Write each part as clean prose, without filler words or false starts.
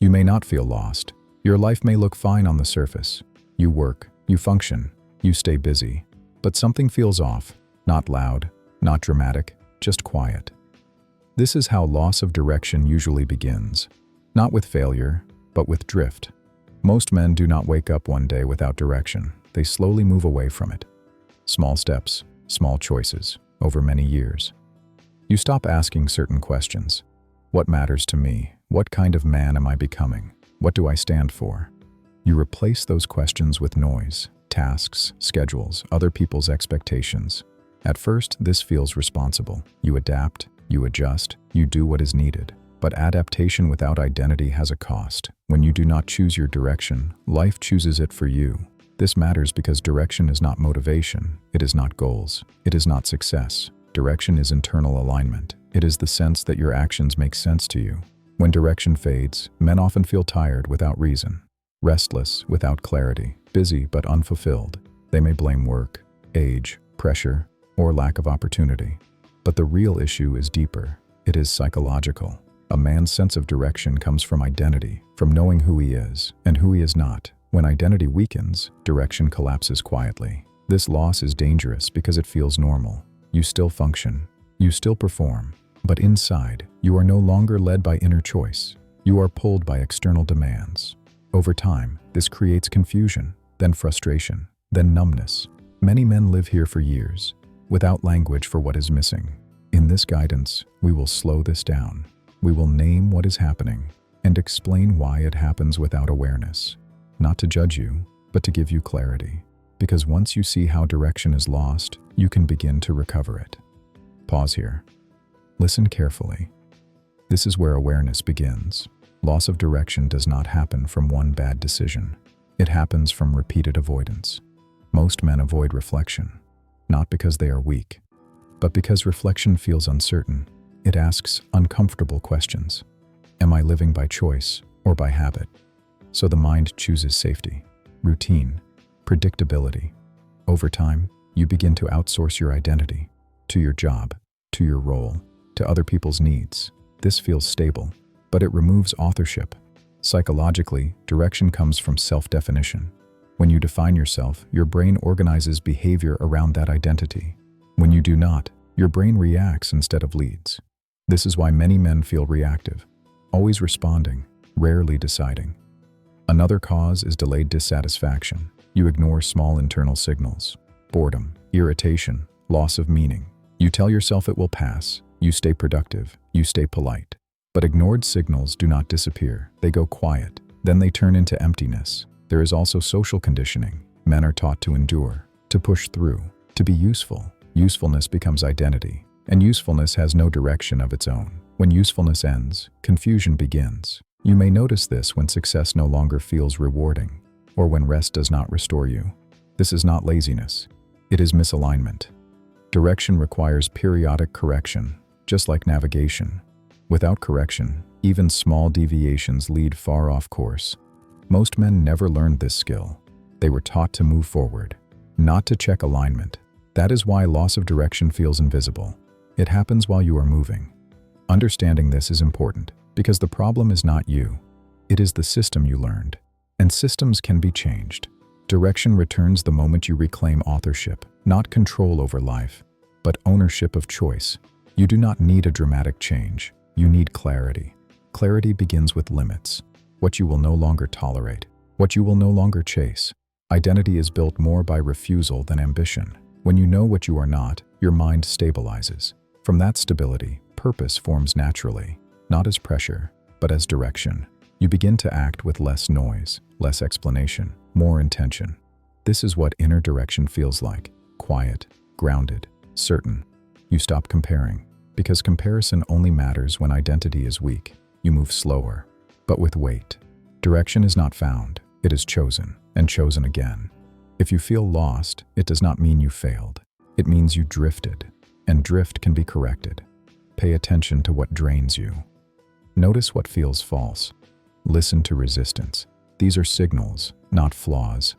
You may not feel lost. Your life may look fine on the surface. You work, you function, you stay busy. But something feels off, not loud, not dramatic, just quiet. This is how loss of direction usually begins. Not with failure, but with drift. Most men do not wake up one day without direction. They slowly move away from it. Small steps, small choices, over many years. You stop asking certain questions. What matters to me? What kind of man am I becoming? What do I stand for? You replace those questions with noise, tasks, schedules, other people's expectations. At first, this feels responsible. You adapt, you adjust, you do what is needed. But adaptation without identity has a cost. When you do not choose your direction, life chooses it for you. This matters because direction is not motivation. It is not goals. It is not success. Direction is internal alignment. It is the sense that your actions make sense to you. When direction fades, men often feel tired without reason, restless without clarity, busy but unfulfilled. They may blame work, age, pressure, or lack of opportunity. But the real issue is deeper. It is psychological. A man's sense of direction comes from identity, from knowing who he is and who he is not. When identity weakens, direction collapses quietly. This loss is dangerous because it feels normal. You still function, you still perform, but inside, you are no longer led by inner choice. You are pulled by external demands. Over time, this creates confusion, then frustration, then numbness. Many men live here for years, without language for what is missing. In this guidance, we will slow this down. We will name what is happening and explain why it happens without awareness. Not to judge you, but to give you clarity. Because once you see how direction is lost, you can begin to recover it. Pause here. Listen carefully. This is where awareness begins. Loss of direction does not happen from one bad decision. It happens from repeated avoidance. Most men avoid reflection, not because they are weak, but because reflection feels uncertain. It asks uncomfortable questions. Am I living by choice or by habit? So the mind chooses safety, routine, predictability. Over time, you begin to outsource your identity to your job, to your role, to other people's needs. This feels stable, but it removes authorship. Psychologically, direction comes from self-definition. When you define yourself, your brain organizes behavior around that identity. When you do not, your brain reacts instead of leads. This is why many men feel reactive, always responding, rarely deciding. Another cause is delayed dissatisfaction. You ignore small internal signals, boredom, irritation, loss of meaning. You tell yourself it will pass, you stay productive, you stay polite. But ignored signals do not disappear, they go quiet, then they turn into emptiness. There is also social conditioning. Men are taught to endure, to push through, to be useful. Usefulness becomes identity, and usefulness has no direction of its own. When usefulness ends, confusion begins. You may notice this when success no longer feels rewarding, or when rest does not restore you. This is not laziness. It is misalignment. Direction requires periodic correction, just like navigation. Without correction, even small deviations lead far off course. Most men never learned this skill. They were taught to move forward, not to check alignment. That is why loss of direction feels invisible. It happens while you are moving. Understanding this is important, because the problem is not you. It is the system you learned. And systems can be changed. Direction returns the moment you reclaim authorship, not control over life, but ownership of choice. You do not need a dramatic change. You need clarity. Clarity begins with limits. What you will no longer tolerate, what you will no longer chase. Identity is built more by refusal than ambition. When you know what you are not, your mind stabilizes. From that stability, purpose forms naturally, not as pressure, but as direction. You begin to act with less noise, less explanation, more intention. This is what inner direction feels like: quiet, grounded, certain. You stop comparing, because comparison only matters when identity is weak. You move slower, but with weight. Direction is not found, it is chosen, and chosen again. If you feel lost, it does not mean you failed. It means you drifted, and drift can be corrected. Pay attention to what drains you. Notice what feels false. Listen to resistance. These are signals, not flaws.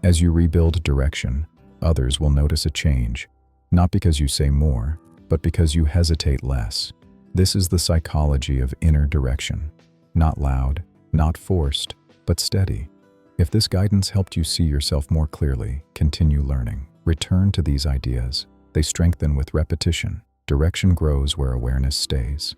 As you rebuild direction, others will notice a change, not because you say more, but because you hesitate less. This is the psychology of inner direction. Not loud, not forced, but steady. If this guidance helped you see yourself more clearly, continue learning. Return to these ideas. They strengthen with repetition. Direction grows where awareness stays.